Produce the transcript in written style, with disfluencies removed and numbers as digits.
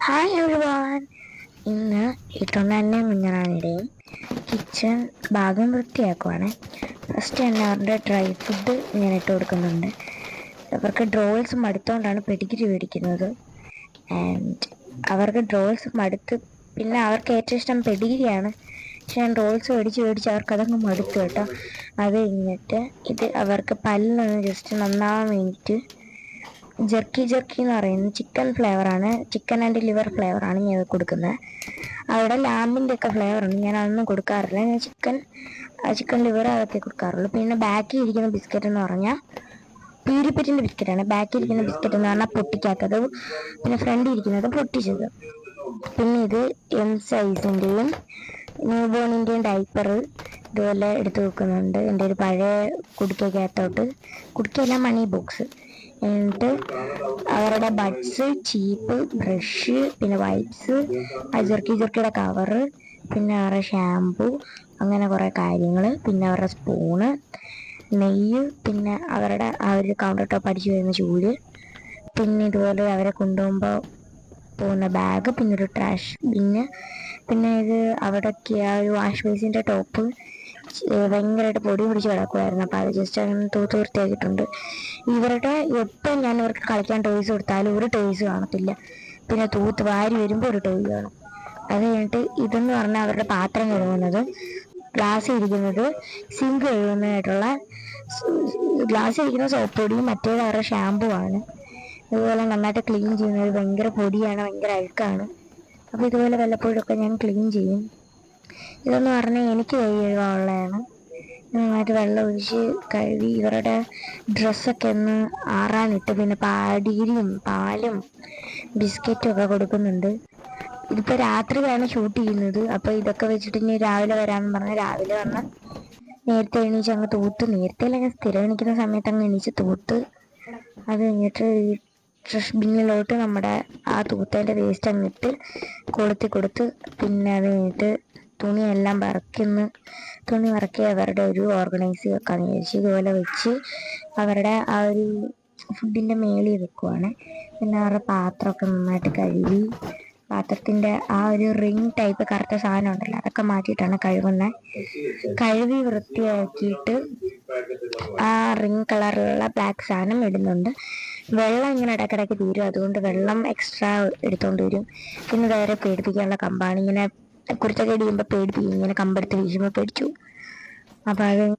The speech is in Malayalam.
Hi everyone. ഇന്ന് ഇതൊന്നെ കുഞ്ഞറാണിയുടെയും കിച്ചൺ ഭാഗം വൃത്തിയാക്കുവാണ്. ഫസ്റ്റ് തന്നെ അവരുടെ ഡ്രൈ ഫുഡ് ഞാൻ ഇട്ട് കൊടുക്കുന്നുണ്ട്. അവർക്ക് ഡ്രോൾസ് മടുത്തോണ്ടാണ് പെഡിഗ്രി മേടിക്കുന്നത്. ആൻഡ് അവർക്ക് ഡ്രോൾസ് മടുത്ത്, പിന്നെ അവർക്ക് ഏറ്റവും ഇഷ്ടം പെഡിഗ്രിയാണ്. പക്ഷെ ഞാൻ റോൾസ് മേടിച്ച് അവർക്ക് അതങ്ങ് മടുത്തു കേട്ടോ. അത് കഴിഞ്ഞിട്ട് ഇത് അവർക്ക് പല്ലൊന്ന് ജസ്റ്റ് നന്നാവാൻ വേണ്ടിയിട്ട് ജെർക്കി എന്ന് പറയുന്നത് ചിക്കൻ ഫ്ലേവറാണ്, ചിക്കൻ ആൻഡ് ലിവർ ഫ്ലേവറാണ് ഞാൻ കൊടുക്കുന്നത്. അവിടെ ലാമ്പിൻ്റെ ഒക്കെ ഫ്ലേവറുണ്ട്, ഞാൻ അതൊന്നും കൊടുക്കാറില്ല. ഞാൻ ചിക്കൻ ലിവർ അതൊക്കെ കൊടുക്കാറുള്ളൂ. പിന്നെ ബാക്കി ഇരിക്കുന്ന ബിസ്ക്കറ്റ് എന്ന് പറഞ്ഞാൽ പ്യൂരിപ്പറ്റിൻ്റെ ബിസ്ക്കറ്റാണ്. ബാക്കി ഇരിക്കുന്ന ബിസ്ക്കറ്റ് എന്ന് പറഞ്ഞാൽ പൊട്ടിക്കാത്തത്, പിന്നെ ഫ്രണ്ട് ഇരിക്കുന്നത് പൊട്ടിച്ചത്. പിന്നെ ഇത് എം സൈസിൻ്റെയും ന്യൂ ബോണിൻ്റെയും ഡൈപ്പർ ഇതുപോലെ എടുത്ത് വെക്കുന്നുണ്ട്. എൻ്റെ ഒരു പഴയ കുടിക്കകത്തോട്ട്, കുടിക്കല്ല മണി ബോക്സ്. എന്നിട്ട് അവരുടെ ബഡ്സ്, ചീപ്പ്, ബ്രഷ്, പിന്നെ വൈപ്സ്, ജെർക്കിയുടെ കവറ്, പിന്നെ അവരുടെ ഷാമ്പു, അങ്ങനെ കുറേ കാര്യങ്ങൾ. പിന്നെ അവരുടെ സ്പൂണ്, നെയ്യ്, പിന്നെ അവരുടെ ആ ഒരു കൗണ്ടർ ടോപ്പ് അടിച്ചു വരുന്ന ചൂല്, പിന്നെ ഇതുപോലെ അവരെ കൊണ്ടുപോകുമ്പോൾ പോകുന്ന ബാഗ്, പിന്നെ ഒരു ട്രാഷ് പിന്നെ ഇത് അവിടേക്ക് ആ ഒരു വാഷ് ബേസിൻ്റെ ടോപ്പ് ഭയങ്കരമായിട്ട് പൊടി പിടിച്ച് കിടക്കുമായിരുന്നു. അപ്പോൾ അത് ജസ്റ്റ് അങ്ങനെ തൂത്ത് വൃത്തിയാക്കിയിട്ടുണ്ട്. ഇവരുടെ എപ്പം ഞാൻ ഇവർക്ക് കളിക്കാൻ ടോയ്സ് കൊടുത്താലും ഒരു ടോയ്സ് കാണത്തില്ല. പിന്നെ തൂത്ത് വാരി വരുമ്പോൾ ഒരു ടോയ് കാണും. അത് കഴിഞ്ഞിട്ട് ഇതെന്ന് പറഞ്ഞാൽ അവരുടെ പാത്രം കഴുകുന്നത്, ഗ്ലാസ് ഇരിക്കുന്നത് സിങ്ക് കഴുകുന്നതായിട്ടുള്ള ഗ്ലാസ് ഇരിക്കുന്ന സോപ്പ് പൊടിയും, മറ്റേത് അവരുടെ ഷാമ്പു ആണ്. ഇതുപോലെ നന്നായിട്ട് ക്ലീൻ ചെയ്യുന്നത്. ഭയങ്കര പൊടിയാണ്, ഭയങ്കര അഴുക്കാണ്. അപ്പോൾ ഇതുപോലെ വല്ലപ്പോഴൊക്കെ ഞാൻ ക്ലീൻ ചെയ്യും. ഇതെന്ന് പറഞ്ഞാൽ എനിക്ക് കൈ കഴുകാനുള്ളതാണ്. നന്നായിട്ട് വെള്ളം ഒഴിച്ച് കഴുകി ഇവരുടെ ഡ്രസ്സൊക്കെ ഒന്ന് ആറാനിട്ട്, പിന്നെ പാടിയും പാലും ബിസ്ക്കറ്റും ഒക്കെ കൊടുക്കുന്നുണ്ട്. ഇതിപ്പോൾ രാത്രിയാണ് ഷൂട്ട് ചെയ്യുന്നത്. അപ്പോൾ ഇതൊക്കെ വെച്ചിട്ട് ഇനി രാവിലെ വരാമെന്ന് പറഞ്ഞാൽ രാവിലെ വന്ന് നേരത്തെ എണീച്ച് അങ്ങ് തൂത്ത്, നേരത്തെ അല്ലെങ്കിൽ സ്ഥിരം എണീക്കുന്ന സമയത്ത് അങ്ങ് എണീച്ച് തൂത്ത്, അത് കഴിഞ്ഞിട്ട് ട്രഷ് ബിന്നിലോട്ട് നമ്മുടെ ആ തൂത്തേൻ്റെ വേസ്റ്റ് അങ്ങിട്ട് കൊളുത്തി കൊടുത്ത്, പിന്നെ അത് കഴിഞ്ഞിട്ട് തുണിയെല്ലാം തുണി പറക്കി അവരുടെ ഒരു ഓർഗനൈസ് വെക്കാമെന്ന് വിചാരിച്ചു. ഇതുപോലെ വെച്ച് അവരുടെ ആ ഒരു ഫുഡിൻ്റെ മേളിൽ വെക്കുവാണ്. പിന്നെ അവരുടെ പാത്രമൊക്കെ നന്നായിട്ട് കഴുകി, പാത്രത്തിൻ്റെ ആ ഒരു റിങ് ടൈപ്പ് കറുത്ത സാധനം ഉണ്ടല്ലോ, അതൊക്കെ മാറ്റിയിട്ടാണ് കഴുകുന്നത്. കഴുകി വൃത്തിയാക്കിയിട്ട് ആ റിങ് കളറിലുള്ള ബ്ലാക്ക് സാധനം ഇടുന്നുണ്ട്. വെള്ളം ഇങ്ങനെ ഇടയ്ക്കിടയ്ക്ക് തീരും, അതുകൊണ്ട് വെള്ളം എക്സ്ട്രാ എടുത്തുകൊണ്ട് വരും. പിന്നെ വേറെ പേടിപ്പിക്കാനുള്ള കമ്പാണ്. ഇങ്ങനെ കുരുത്തക്കേട് ചെയ്യുമ്പോൾ പേടിപ്പിക്കും, ഇങ്ങനെ കമ്പെടുത്ത് വീശുമ്പോൾ പേടിച്ചു. അപ്പോൾ അത്